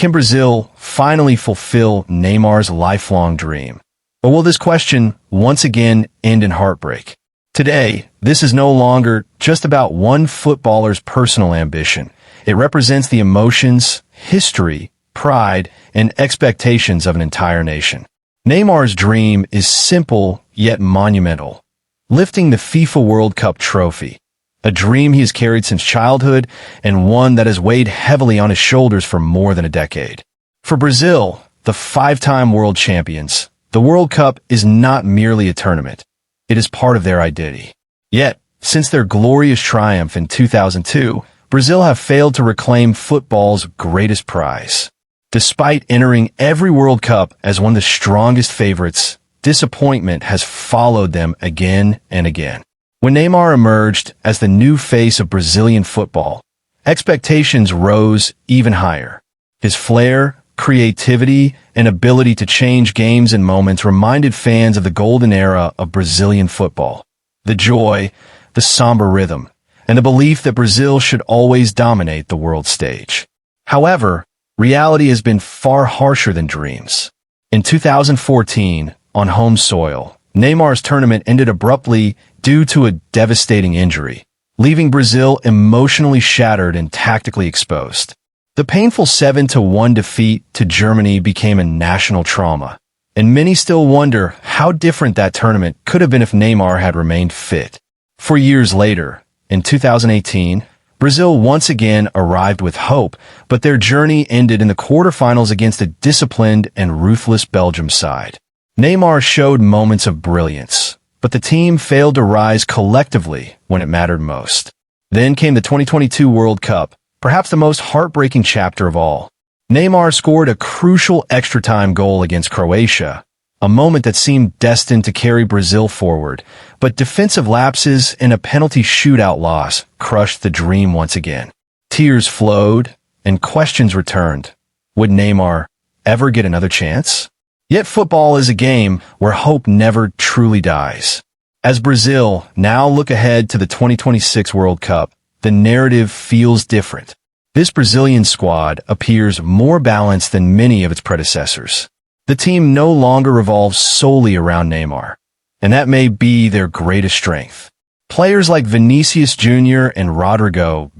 Can Brazil finally fulfill Neymar's lifelong dream? Or will this question once again end in heartbreak? Today, this is no longer just about one footballer's personal ambition. It represents the emotions, history, pride, and expectations of an entire nation. Neymar's dream is simple yet monumental: lifting the FIFA World Cup trophy. A dream he has carried since childhood, and one that has weighed heavily on his shoulders for more than a decade. For Brazil, the five-time world champions, the World Cup is not merely a tournament. It is part of their identity. Yet, since their glorious triumph in 2002, Brazil have failed to reclaim football's greatest prize. Despite entering every World Cup as one of the strongest favorites, disappointment has followed them again and again. When Neymar emerged as the new face of Brazilian football, expectations rose even higher. His flair, creativity, and ability to change games and moments reminded fans of the golden era of Brazilian football. The joy, the somber rhythm, and the belief that Brazil should always dominate the world stage. However, reality has been far harsher than dreams. In 2014, on home soil, Neymar's tournament ended abruptly due to a devastating injury, leaving Brazil emotionally shattered and tactically exposed. The painful 7-1 defeat to Germany became a national trauma, and many still wonder how different that tournament could have been if Neymar had remained fit. 4 years later, in 2018, Brazil once again arrived with hope, but their journey ended in the quarterfinals against a disciplined and ruthless Belgium side. Neymar showed moments of brilliance, but the team failed to rise collectively when it mattered most. Then came the 2022 World Cup, perhaps the most heartbreaking chapter of all. Neymar scored a crucial extra-time goal against Croatia, a moment that seemed destined to carry Brazil forward, but defensive lapses and a penalty shootout loss crushed the dream once again. Tears flowed, and questions returned. Would Neymar ever get another chance? Yet football is a game where hope never truly dies. As Brazil now look ahead to the 2026 World Cup, the narrative feels different. This Brazilian squad appears more balanced than many of its predecessors. The team no longer revolves solely around Neymar, and that may be their greatest strength. Players like Vinícius Júnior and Rodrygo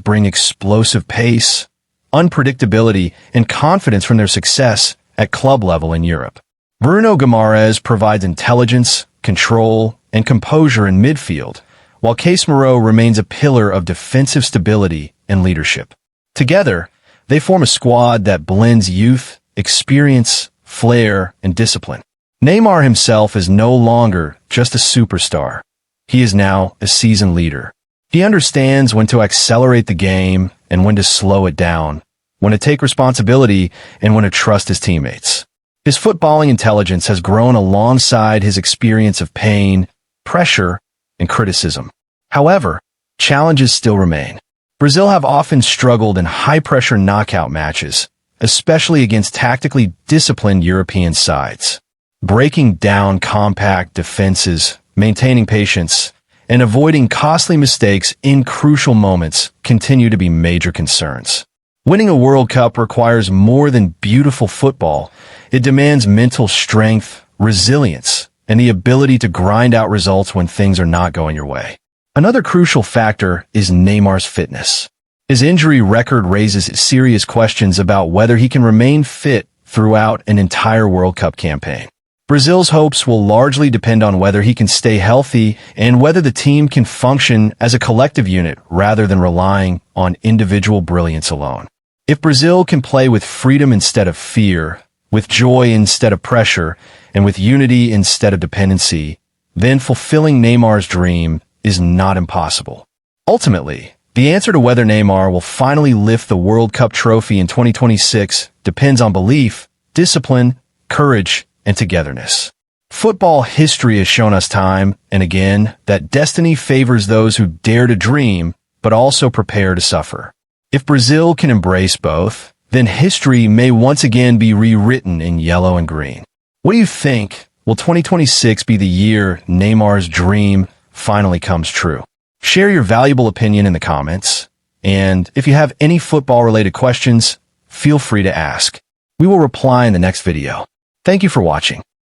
bring explosive pace, unpredictability, and confidence from their success at club level in Europe. Bruno Guimaraes provides intelligence, control, and composure in midfield, while Casemiro remains a pillar of defensive stability and leadership. Together, they form a squad that blends youth, experience, flair, and discipline. Neymar himself is no longer just a superstar. He is now a seasoned leader. He understands when to accelerate the game and when to slow it down, when to take responsibility and when to trust his teammates. His footballing intelligence has grown alongside his experience of pain, pressure, and criticism. However, challenges still remain. Brazil have often struggled in high-pressure knockout matches, especially against tactically disciplined European sides. Breaking down compact defenses, maintaining patience, and avoiding costly mistakes in crucial moments continue to be major concerns. Winning a World Cup requires more than beautiful football. It demands mental strength, resilience, and the ability to grind out results when things are not going your way. Another crucial factor is Neymar's fitness. His injury record raises serious questions about whether he can remain fit throughout an entire World Cup campaign. Brazil's hopes will largely depend on whether he can stay healthy and whether the team can function as a collective unit rather than relying on individual brilliance alone. If Brazil can play with freedom instead of fear, with joy instead of pressure, and with unity instead of dependency, then fulfilling Neymar's dream is not impossible. Ultimately, the answer to whether Neymar will finally lift the World Cup trophy in 2026 depends on belief, discipline, courage, and togetherness. Football history has shown us time and again that destiny favors those who dare to dream, but also prepare to suffer. If Brazil can embrace both, then history may once again be rewritten in yellow and green. What do you think? Will 2026 be the year Neymar's dream finally comes true? Share your valuable opinion in the comments. And if you have any football-related questions, feel free to ask. We will reply in the next video. Thank you for watching.